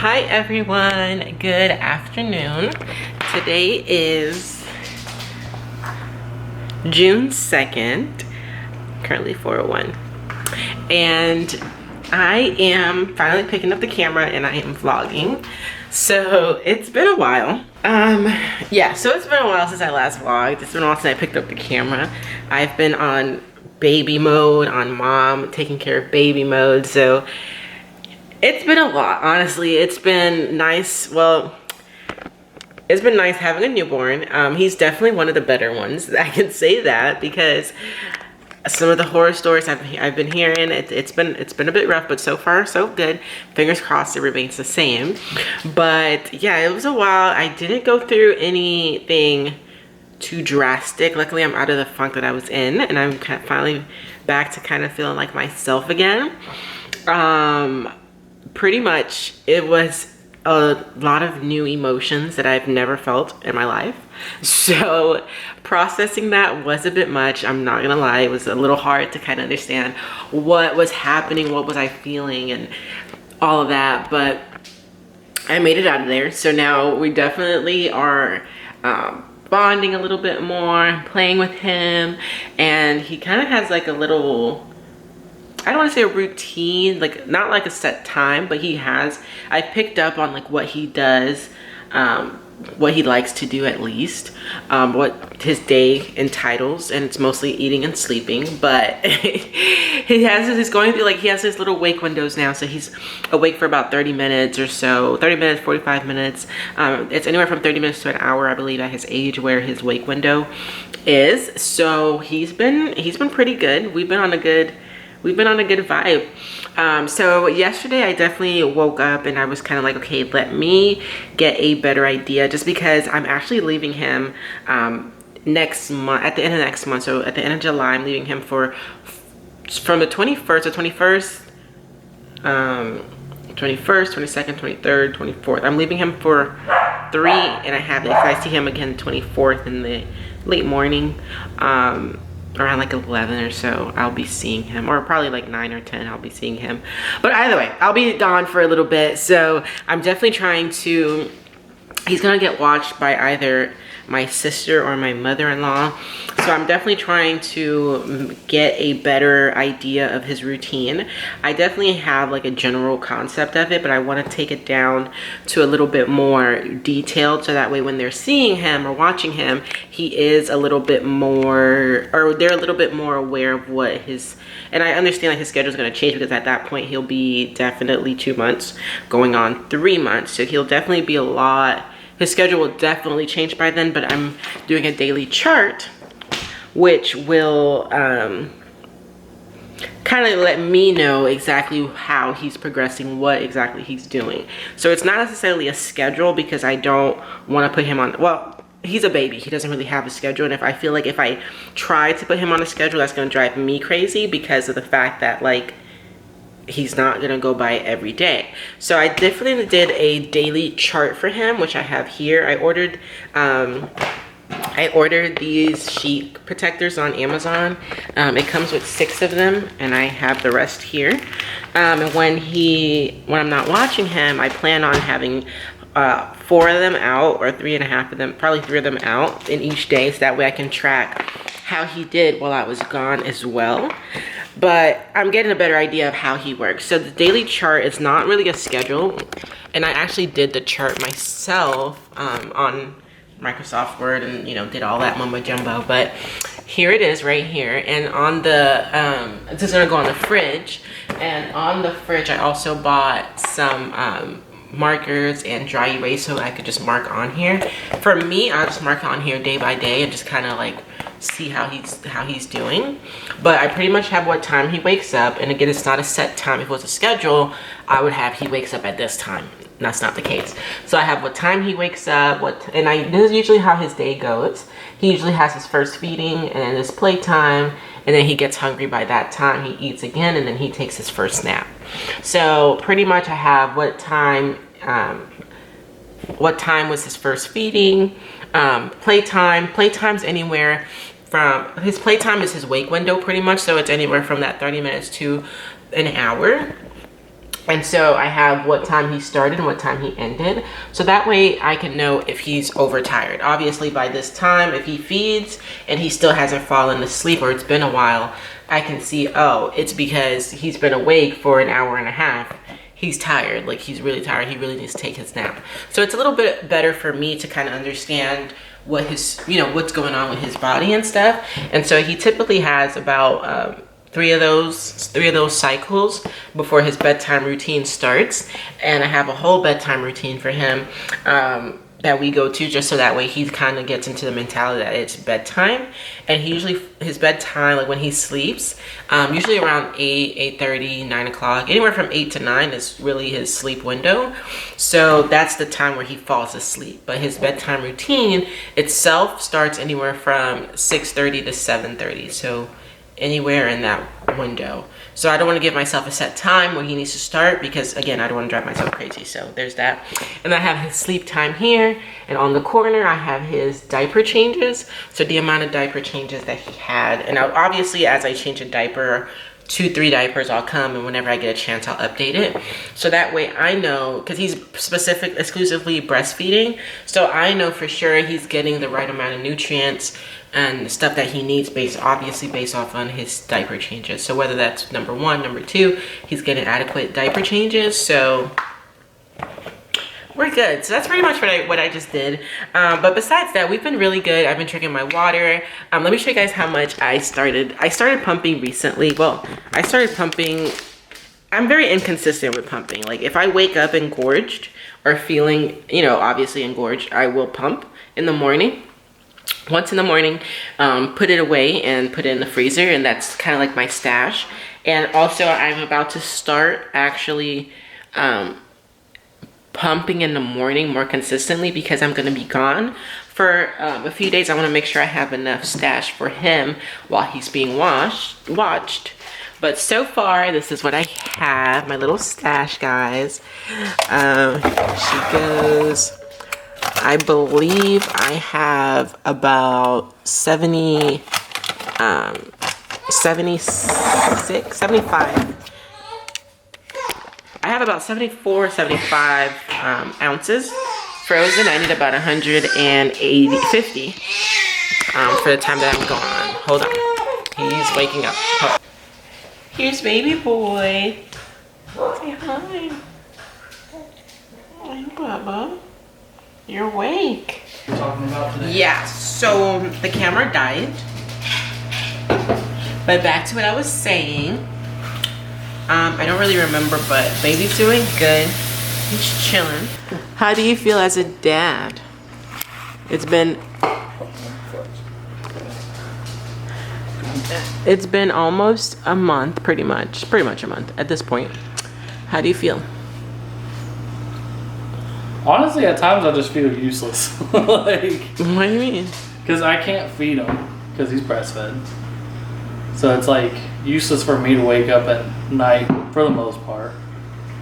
Hi everyone, good afternoon. Today is June 2nd, currently 4:01, and I am finally picking up the camera and I am vlogging. So it's been a while. So it's been a while since I last vlogged. It's been a while since I picked up the camera. I've been on baby mode, on mom, taking care of baby mode, so it's been a lot, honestly. It's been nice. Well, it's been nice having a newborn. He's definitely one of the better ones. I can say that because some of the horror stories I've been hearing, it's been a bit rough, but so far so good. Fingers crossed it remains the same. But yeah, it was a while. I didn't go through anything too drastic. Luckily, I'm out of the funk that I was in, and I'm finally back to kind of feeling like myself again. Pretty much it was a lot of new emotions that I've never felt in my life, so processing that was a bit much. I'm not gonna lie, it was a little hard to kind of understand what was happening, what was I feeling, and all of that, but I made it out of there. So now we definitely are bonding a little bit more, playing with him, and he kind of has like a little, I don't want to say a routine, like not like a set time, but I picked up on like what he does, what he likes to do at least, what his day entitles, and it's mostly eating and sleeping, but he has his little wake windows now, so he's awake for about 30 minutes or so, 30 minutes, 45 minutes. It's anywhere from 30 minutes to an hour, I believe, at his age where his wake window is. So he's been pretty good. We've been on a good vibe. So yesterday I definitely woke up and I was kind of like, okay, let me get a better idea, just because I'm actually leaving him next month, at the end of next month. So at the end of July, I'm leaving him from the 21st to 21st, 22nd, 23rd, 24th. I'm leaving him for 3.5 days. I see him again 24th in the late morning. Around like 11 or so, I'll be seeing him, or probably like 9 or 10, I'll be seeing him. But either way, I'll be gone for a little bit, so I'm definitely trying to, he's gonna get watched by either my sister or my mother-in-law. So I'm definitely trying to get a better idea of his routine. I definitely have like a general concept of it, but I want to take it down to a little bit more detailed, so that way when they're seeing him or watching him, he is a little bit more, or they're a little bit more aware of what his, and I understand that his schedule is going to change, because at that point he'll be definitely 2 months going on 3 months, so he'll definitely be his schedule will definitely change by then. But I'm doing a daily chart, which will kind of let me know exactly how he's progressing, what exactly he's doing. So it's not necessarily a schedule, because I don't want to put him on, well, he's a baby, he doesn't really have a schedule, and if I feel like if I try to put him on a schedule, that's going to drive me crazy, because of the fact that like he's not gonna go by every day. So I definitely did a daily chart for him, which I have here. I ordered these sheet protectors on Amazon. It comes with 6 of them, and I have the rest here. And when I'm not watching him, I plan on having 4 of them out, or 3.5 of them, probably 3 of them out in each day, so that way I can track how he did while I was gone as well. But I'm getting a better idea of how he works. So the daily chart is not really a schedule, and I actually did the chart myself on Microsoft Word, and did all that mumbo jumbo. But here it is right here, and on the this is gonna go on the fridge, and on the fridge I also bought some markers and dry erase, so I could just mark on here. For me, I'll just mark on here day by day and just kind of like see how he's doing. But I pretty much have what time he wakes up, and again, it's not a set time. If it was a schedule, I would have he wakes up at this time. That's not the case. So I have what time he wakes up, this is usually how his day goes. He usually has his first feeding, and then his playtime, and then he gets hungry. By that time he eats again, and then he takes his first nap. So pretty much I have what time was his first feeding, playtime's anywhere from, his playtime is his wake window pretty much, so it's anywhere from that 30 minutes to an hour. And so I have what time he started and what time he ended. So that way I can know if he's overtired. Obviously by this time, if he feeds and he still hasn't fallen asleep or it's been a while, I can see, oh, it's because he's been awake for an hour and a half. He's tired, like he's really tired. He really needs to take his nap. So it's a little bit better for me to kind of understand what his, you know, what's going on with his body and stuff. And so he typically has about, three of those cycles before his bedtime routine starts. And I have a whole bedtime routine for him that we go to, just so that way he kind of gets into the mentality that it's bedtime. And he usually, his bedtime, like when he sleeps, usually around 8:30, 9 o'clock, anywhere from 8 to 9 is really his sleep window. So that's the time where he falls asleep. But his bedtime routine itself starts anywhere from 6:30 to 7:30. So anywhere in that window. So I don't want to give myself a set time where he needs to start, because again, I don't want to drive myself crazy. So there's that. And I have his sleep time here, and on the corner I have his diaper changes. So the amount of diaper changes that he had. And now obviously as I change a diaper, 2-3 diapers, I'll come, and whenever I get a chance I'll update it. So that way I know, because he's exclusively breastfeeding, so I know for sure he's getting the right amount of nutrients and stuff that he needs, obviously based off on his diaper changes. So whether that's number 1, number 2, he's getting adequate diaper changes. So we're good. So that's pretty much what I just did. But besides that, we've been really good. I've been drinking my water. Let me show you guys how much I started pumping recently. Well, I started pumping. I'm very inconsistent with pumping. Like if I wake up engorged or feeling, you know, obviously engorged, I will pump in the morning. Once in the morning, put it away and put it in the freezer, and that's kind of like my stash. And also I'm about to start actually pumping in the morning more consistently, because I'm going to be gone for a few days. I want to make sure I have enough stash for him while he's being watched. But so far, this is what I have, my little stash, guys. She goes, I believe I have about 75. I have about 74, 75 ounces frozen. I need about 50 for the time that I'm gone. Hold on. He's waking up. Here's baby boy. Say hi. Hi, Bubba. You're awake. We're talking about today. Yeah, so the camera died. But back to what I was saying. I don't really remember, but baby's doing good. He's chilling. How do you feel as a dad? It's been almost a month, pretty much a month at this point. How do you feel? Honestly, at times I just feel useless. Like, What do you mean? because I can't feed him because he's breastfed. So it's like useless for me to wake up at night for the most part,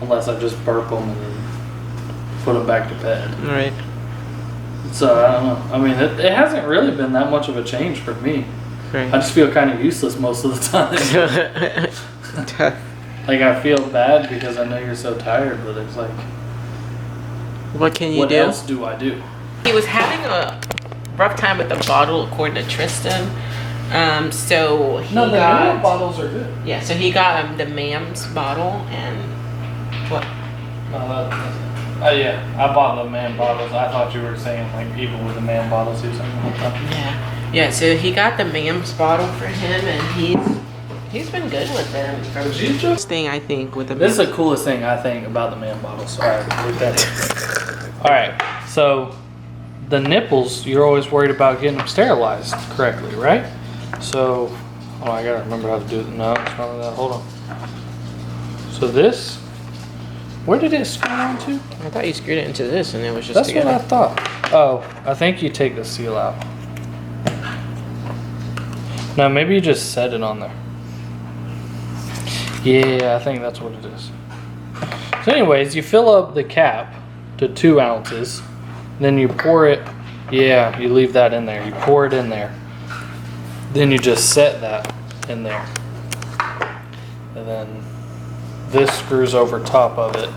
unless I just burp him and then put him back to bed. All right. So I don't know. I mean, it hasn't really been that much of a change for me. Right. I just feel kind of useless most of the time. Like I feel bad because I know you're so tired, but it's like, What can you what do? else do I do? He was having a rough time with the bottle, according to Tristan. So he got bottles are good. Yeah, so he got the Mams bottle, and what? Yeah, I bought the man bottles. I thought you were saying like even with the man bottles or something like that. Yeah. So he got the Mams bottle for him, and he's been good with them. This thing I think with the This is the coolest thing I think about the man bottles. All right, look at it. All right, so the nipples, you're always worried about getting them sterilized correctly, right? So, oh, I gotta remember how to do it. No, it's not like that. Hold on. So this, where did it screw onto? I thought you screwed it into this, and it was just That's together. what I thought. Oh, I think you take the seal out. No, maybe you just set it on there. Yeah, I think that's what it is. So anyways, you fill up the cap to 2 ounces. Then you pour it. Yeah, you leave that in there. You pour it in there. Then you just set that in there. And then this screws over top of it.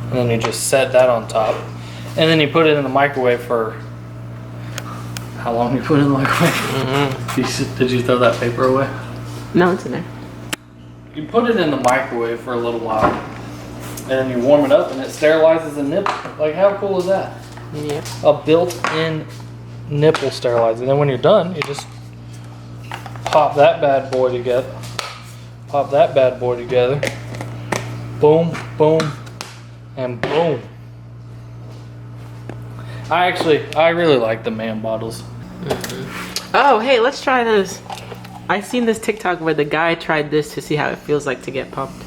And then you just set that on top. And then you put it in the microwave for how long you put it in the microwave? Did you throw that paper away? No, it's in there. You put it in the microwave for a little while. And then you warm it up and it sterilizes the nipple. Like, how cool is that? Yeah. A built-in nipple sterilizer. And then when you're done, you just pop that bad boy together. Pop that bad boy together. Boom, boom, and boom. I really like the man bottles. Oh, hey, let's try this. I seen this TikTok where the guy tried this to see how it feels like to get pumped.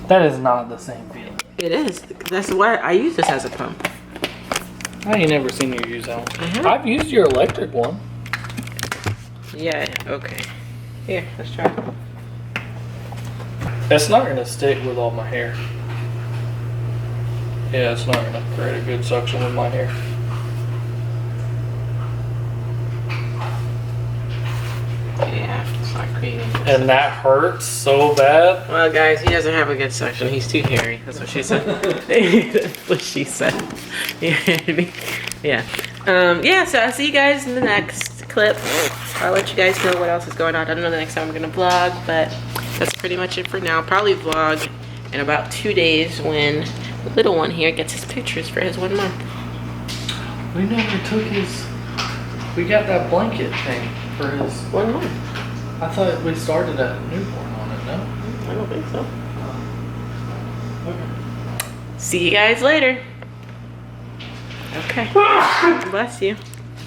That is not the same feeling. It is. That's why I use this as a pump. I ain't never seen you use that one. Mhm. I've used your electric one. Yeah, okay. Here, let's try it. It's not gonna stick with all my hair. Yeah, it's not gonna create a good suction with my hair. Yeah, it's not creating. And that hurts so bad. Well, guys, he doesn't have a good suction. He's too hairy. That's what she said. That's what she said. Yeah. Yeah, so I'll see you guys in the next clip. I'll let you guys know what else is going on. I don't know the next time we're going to vlog, but that's pretty much it for now. Probably vlog in about 2 days when the little one here gets his pictures for his 1 month. We never took his. We got that blanket thing for his. 1 month. I thought we started at newborn on it, no? I don't think so. Okay. See you guys later. Okay. Bless you.